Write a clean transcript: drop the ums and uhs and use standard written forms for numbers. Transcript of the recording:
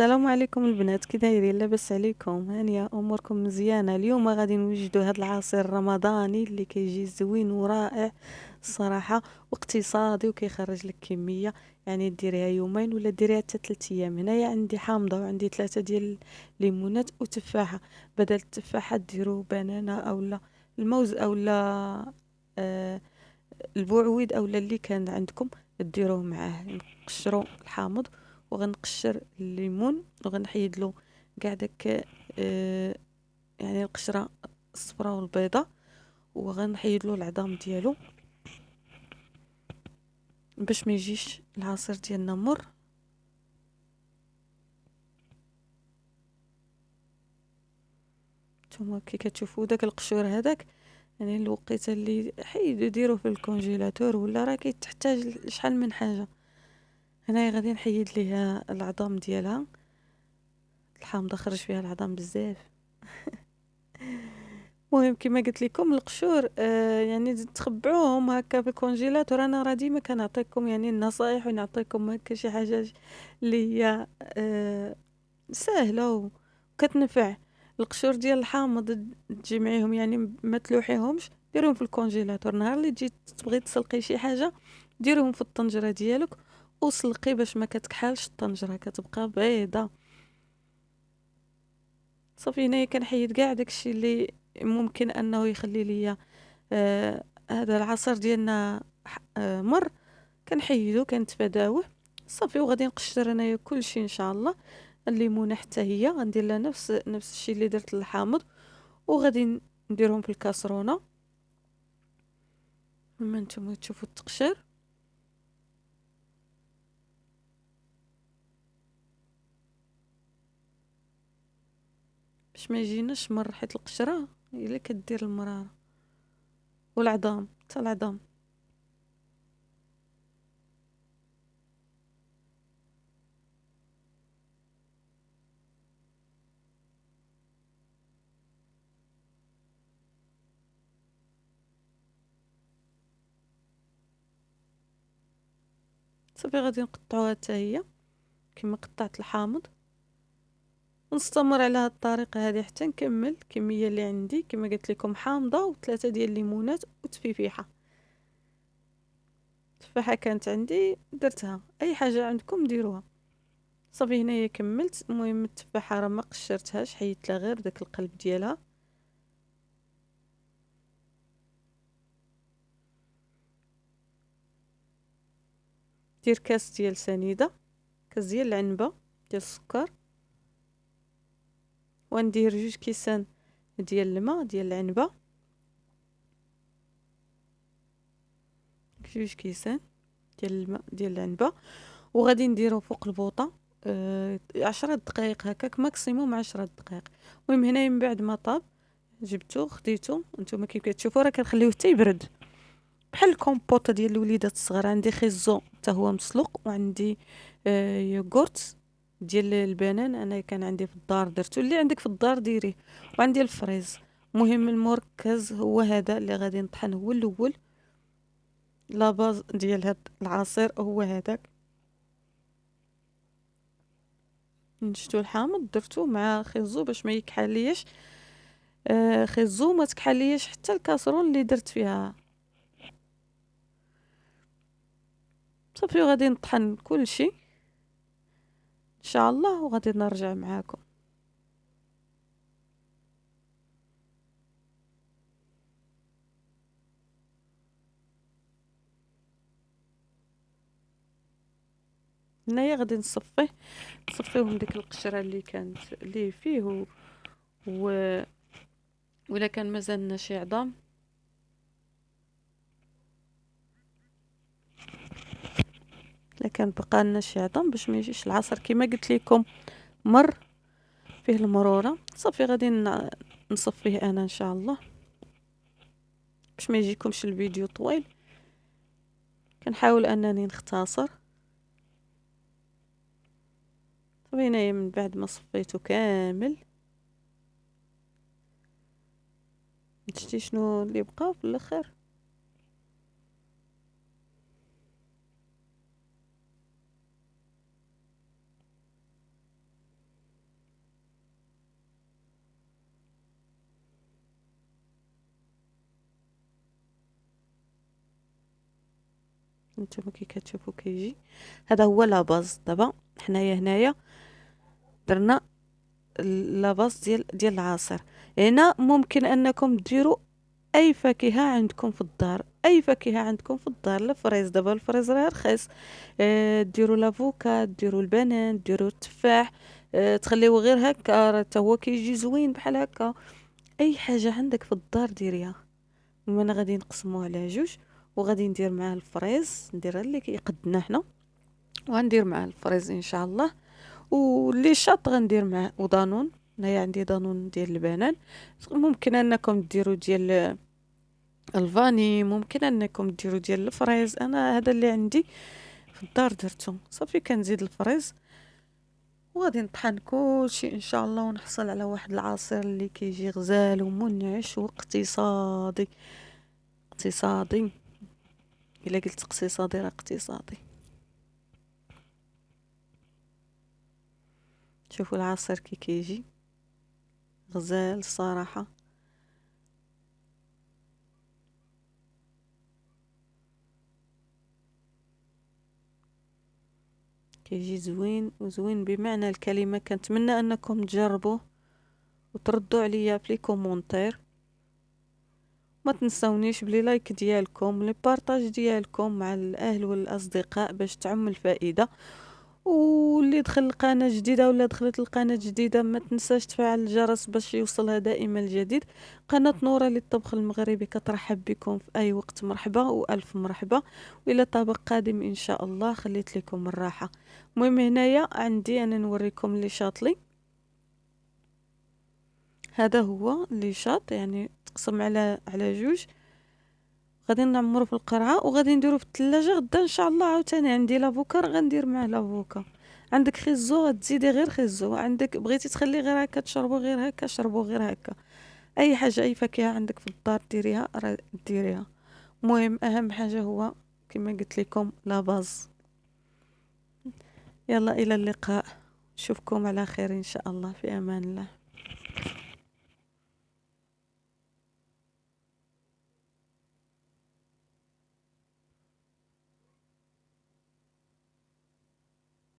السلام عليكم البنات، كي دايرين؟ لاباس عليكم؟ هانيه اموركم مزيانه؟ اليوم غادي نوجدوا هذا العصير الرمضاني اللي كيجي زوين ورائع الصراحه، واقتصادي وكيخرج لك كميه. يعني ديريها يومين ولا ديريها حتى 3 ايام. هنايا عندي حامضه وعندي 3 ديال الليمونات وتفاحه. بدل التفاحه ديروا بنانه اولا الموز اولا آه البوعويد اولا اللي كان عندكم ديروه معاه. نقشروا الحامض وغنقشر الليمون وغنحيد له كاع داك يعني القشره الصفراء والبيضاء، وغنحيد له العظام ديالو باش ما يجيش العصير ديالنا مر. نتوما كي كتشوفوا داك القشور هذاك، يعني الوقيته اللي حيدوا ديروه في الكونجيلاتور ولا راه كيتحتاج شحال من حاجه. هنايا غادي نحيد ليها العظام ديالها. الحامضه خرج فيها العظام بزاف. المهم كما قلت لكم القشور يعني تخبعوهم هكا في الكونجيلاتور. انا راه ديما كنعطيكم يعني النصائح ونعطيكم هكا شي حاجه اللي هي سهله وكتنفع. القشور ديال الحامض تجمعيهم، يعني ما تلوحيهمش، ديرهم في الكونجيلاتور. نهار اللي تجي تبغي تسلقي شي حاجه ديرهم في الطنجره ديالك وسلقي باش ما كتكحالش الطنجره، كتبقى بيضه. صافي هنايا كنحيد كاع داكشي اللي ممكن انه يخلي ليا هذا العصير ديالنا مر. كنحيدو كنتفاداوه صافي. وغادي نقشر انايا كلشي ان شاء الله. الليمونه حتى هي غندير لها نفس الشيء اللي درت للحامض، وغادي نديرهم في الكاسرونه كما نتوما تشوفوا التقشير. باش ما يجيناش مر، حيت القشره هي اللي كدير المراره. والعظام حتى العظام. صافي غادي نقطعوها حتى هي كما قطعت الحامض، ونستمر على هاد الطريقه هذه حتى نكمل الكميه اللي عندي. كما قلت لكم حامضه و3 ديال الليمونات وتفيفيحه. تفاحه كانت عندي درتها، اي حاجه عندكم ديروها. صافي هنايا كملت. المهم التفاحه راه ما قشرتهاش، حيدت لها غير داك القلب ديالها. دير كاس ديال سنيده، كاس ديال العنبه ديال السكر، وندير 2 كيسان ديال الماء ديال العنبه. 2 كيسان ديال الماء ديال العنبه، وغادي نديرو فوق البوطه 10 دقائق هكاك، ماكسيموم 10 دقائق. المهم هنايا من بعد ما طاب جبتو خديتو. نتوما كيف كتشوفوا راه كنخليوه حتى يبرد، بحال الكومبوطه ديال الوليدات الصغار. عندي خيزو حتى هو مسلوق، وعندي يوغورت ديال البنان انا كان عندي في الدار درتو. اللي عندك في الدار ديريه. وعندي الفريز. المهم المركز هو هذا اللي غادي نطحن هو الاول. لا باز ديال هاد العصير هو هذاك. نشتو الحامض درتو مع خيزو باش ما يكحليش. خيزو ما تكحليش حتى الكاسرون اللي درت فيها. صافي غادي نطحن كل شيء ان شاء الله وغادي نرجع معاكم. هنايا غادي نصفيه من ديك القشره اللي كانت اللي فيه و... ولا كان مازالنا شي عظام. الا كان بقى لنا شي عظام باش ما يجيش العصير كما قلت لكم مر فيه المرورة. صافي غادي نصفيه انا ان شاء الله باش ما يجيكمش الفيديو طويل. كنحاول انني نختصر. صافي هنايا من بعد ما صفيته كامل، شتي شنو اللي بقى في الاخر؟ نتوما كي كتشوفوا كيجي. هذا هو لاباز. دابا حنايا هنايا درنا لاباز ديال العصير. هنا ممكن انكم ديروا اي فاكهه عندكم في الدار، اي فاكهه عندكم في الدار. الفريز، دابا الفريز راه رخيص. ديروا لافوكا، ديروا البنان، ديروا التفاح. تخليوه غير هكا راه حتى هو كيجي زوين بحال هكا. اي حاجه عندك في الدار ديريها. وانا غادي نقسموه على جوج، وغادي ندير معاه الفريز، ندير اللي كيقدنا حنا، وغندير معاه الفريز ان شاء الله. واللي شاط غندير معاه ودانون. هنايا عندي دانون ديال البنان. ممكن انكم ديروا ديال الفاني، ممكن انكم ديروا ديال الفريز. انا هذا اللي عندي في الدار درتو صافي. كنزيد الفريز وغادي نطحن كلشي ان شاء الله، ونحصل على واحد العصير اللي كيجي غزال ومنعش واقتصادي. اقتصادي. الا قلت اقتصادي راه اقتصادي. شوفوا العصير كي كيجي غزال الصراحه. كيجي زوين وزوين بمعنى الكلمه. كنتمنى انكم تجربوه وتردوا عليا في لي كومونتير. ما تنسونيش بلي لايك ديالكم، لي بارطاج ديالكم مع الاهل والاصدقاء باش تعم الفائده. واللي دخل القناه جديده ولا دخلت القناه جديده، ما تنساش تفعل الجرس باش يوصلها دائما الجديد. قناه نوره للطبخ المغربي كترحب بكم في اي وقت. مرحبا والف مرحبا. والى طبق قادم ان شاء الله خليت لكم الراحه. المهم هنايا عندي انا نوريكم اللي شاطلي. هذا هو اللي شاط، يعني تقسم على جوج. غادي نعمرو في القرعه وغادي نديرو في الثلاجه. غدا ان شاء الله عاوتاني عندي لافوكا غندير معاه لافوكا. عندك خيزو غتزيدي غير خيزو. عندك بغيتي تخلي غير هكا تشربو غير هكا شربو غير هكا. اي حاجه اي فاكهه عندك في الدار ديريها راه ديريها. المهم اهم حاجه هو كما قلت لكم لا باز. يلا الى اللقاء. نشوفكم على خير ان شاء الله. في امان الله.